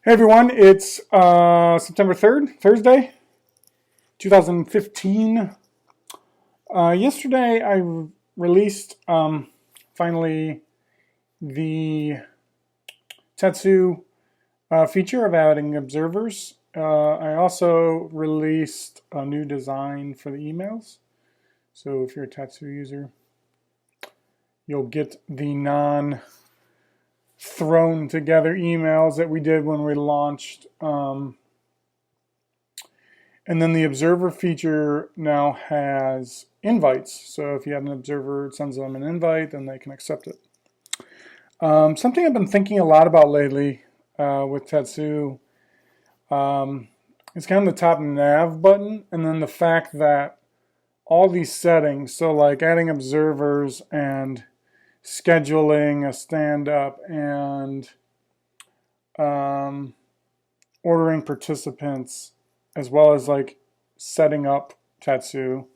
Hey everyone, it's September 3rd, Thursday, 2015. Yesterday I released finally the Tetsu feature of adding observers. I also released a new design for the emails. So if you're a Tetsu user, you'll get the thrown together emails that we did when we launched. And then the observer feature now has invites. So if you have an observer, it sends them an invite, then they can accept it. Something I've been thinking a lot about lately with Tetsu is kind of the top nav button, and then the fact that all these settings, so like adding observers and scheduling a stand-up and ordering participants, as well as like setting up Tetsu,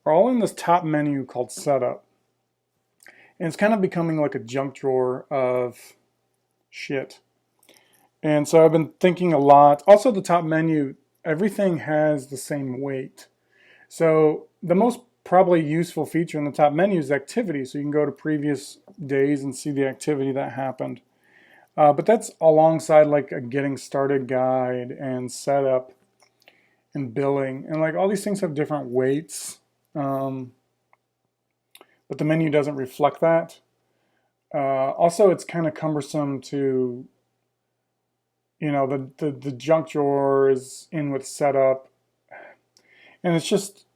are all in this top menu called Setup. And it's kind of becoming like a junk drawer of shit. And so I've been thinking a lot. Also, the top menu, everything has the same weight. So the most probably useful feature in the top menu is activity. So you can go to previous days and see the activity that happened. But that's alongside like a getting started guide and setup and billing. And like all these things have different weights. But the menu doesn't reflect that. Also, it's kind of cumbersome to, the junk drawer is in with setup. And it's just,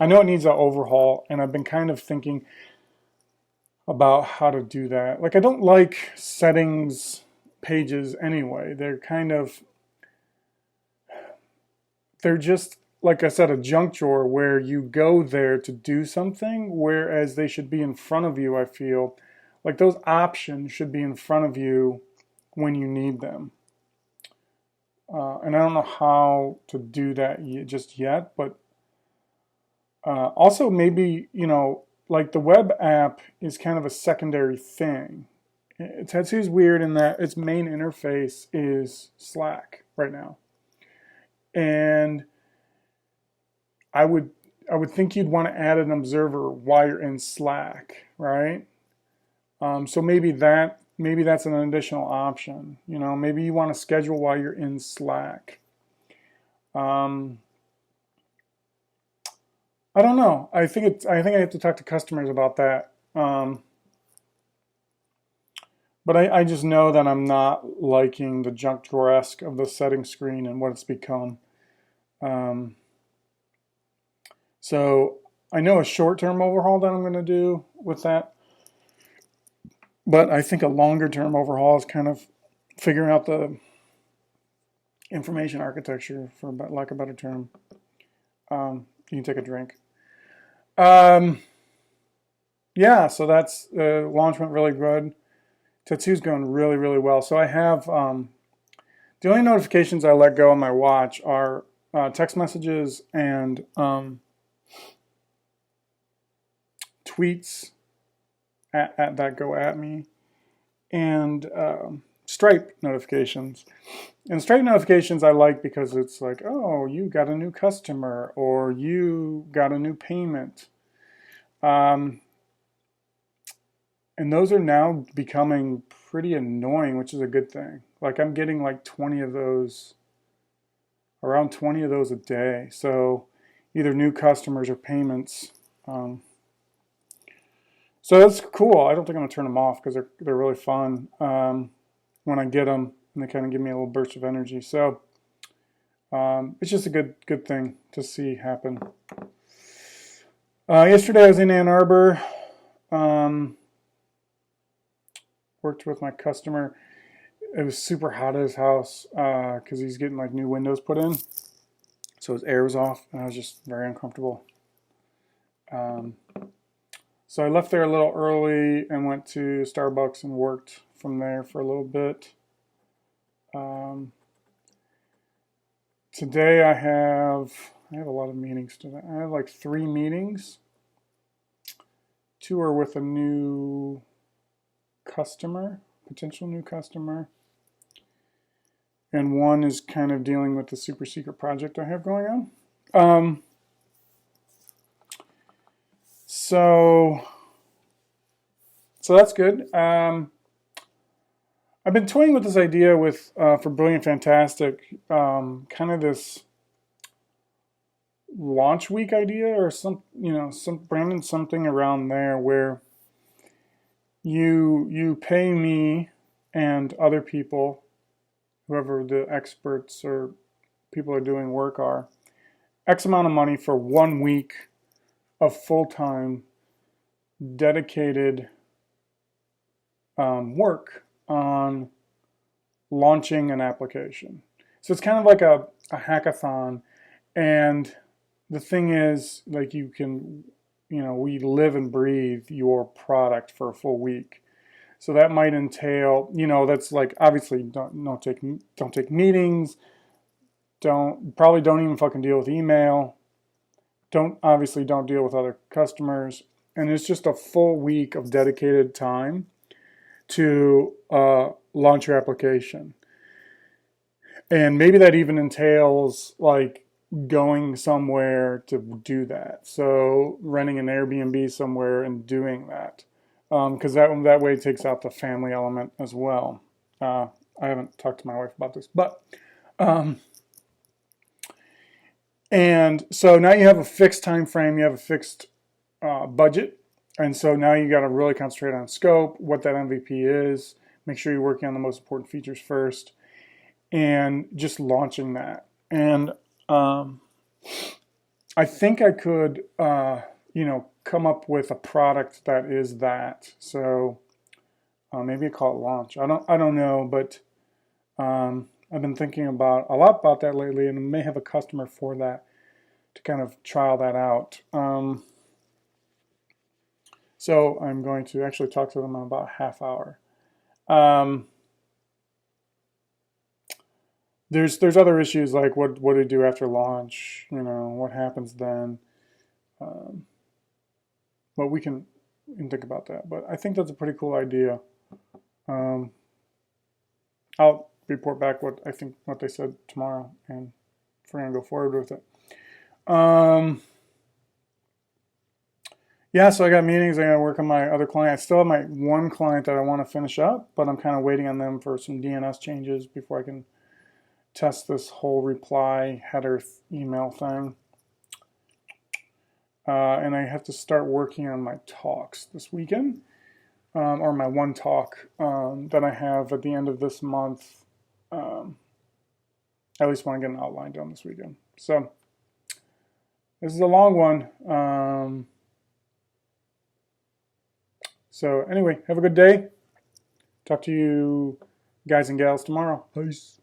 I know it needs an overhaul, and I've been kind of thinking about how to do that. Like, I don't like settings pages anyway. They're just, like I said, a junk drawer where you go there to do something, whereas they should be in front of you, I feel. Like those options should be in front of you when you need them. And I don't know how to do that just yet, but also maybe, like the web app is kind of a secondary thing. Tetsu's weird in that its main interface is Slack right now. And I would think you'd want to add an observer while you're in Slack, right? So maybe that's an additional option. Maybe you want to schedule while you're in Slack. I don't know. I think I have to talk to customers about that. But I just know that I'm not liking the junk drawer-esque of the setting screen and what it's become. So I know a short-term overhaul that I'm going to do with that. But I think a longer-term overhaul is kind of figuring out the information architecture, for lack of a better term. You can take a drink. Yeah, so that's launch went really good. Tetsu's going really, really well. So I have the only notifications I let go on my watch are text messages and tweets that go at me, and Stripe notifications. And Stripe notifications I like because it's like, oh, you got a new customer or you got a new payment. And those are now becoming pretty annoying, which is a good thing. Like I'm getting like 20 of those, around 20 of those a day. So either new customers or payments. So that's cool. I don't think I'm gonna turn them off because they're really fun when I get them, and they kind of give me a little burst of energy. So it's just a good thing to see happen. Yesterday I was in Ann Arbor. Worked with my customer. It was super hot at his house because he's getting like new windows put in, so his air was off, and I was just very uncomfortable. So I left there a little early and went to Starbucks and worked from there for a little bit. Today I have a lot of meetings today. I have like 3 meetings. 2 are with a new customer, potential new customer. and one is kind of dealing with the super secret project I have going on. Um, so that's good. I've been toying with this idea with for Brilliant Fantastic, kind of this launch week idea, or some branding, something around there where you pay me and other people, whoever the experts or people are doing work are, X amount of money for 1 week of full-time dedicated work on launching an application. So it's kind of like a hackathon. And the thing is, like, we live and breathe your product for a full week. So that might entail, that's like, obviously don't take meetings, probably don't even fucking deal with email, don't deal with other customers. And it's just a full week of dedicated time to launch your application. And maybe that even entails like going somewhere to do that. So renting an Airbnb somewhere and doing that. Because that way it takes out the family element as well. I haven't talked to my wife about this, but and so now you have a fixed time frame, you have a fixed budget, and so now you got to really concentrate on scope, what that MVP is, make sure you're working on the most important features first, and just launching that. And I think I could, come up with a product that is that. So maybe I call it launch. I don't know, but I've been thinking a lot about that lately, and I may have a customer for that to kind of trial that out. So I'm going to actually talk to them in about a half hour. There's other issues like what do you do after launch? What happens then? But we can think about that. But I think that's a pretty cool idea. I'll report back what they said tomorrow, and if we're gonna go forward with it. Yeah, so I got meetings. I got to work on my other client. I still have my one client that I want to finish up, but I'm kind of waiting on them for some DNS changes before I can test this whole reply header email thing. And I have to start working on my talks this weekend, or my one talk that I have at the end of this month. I at least want to get an outline done this weekend. So this is a long one. So anyway, have a good day. Talk to you guys and gals tomorrow. Peace.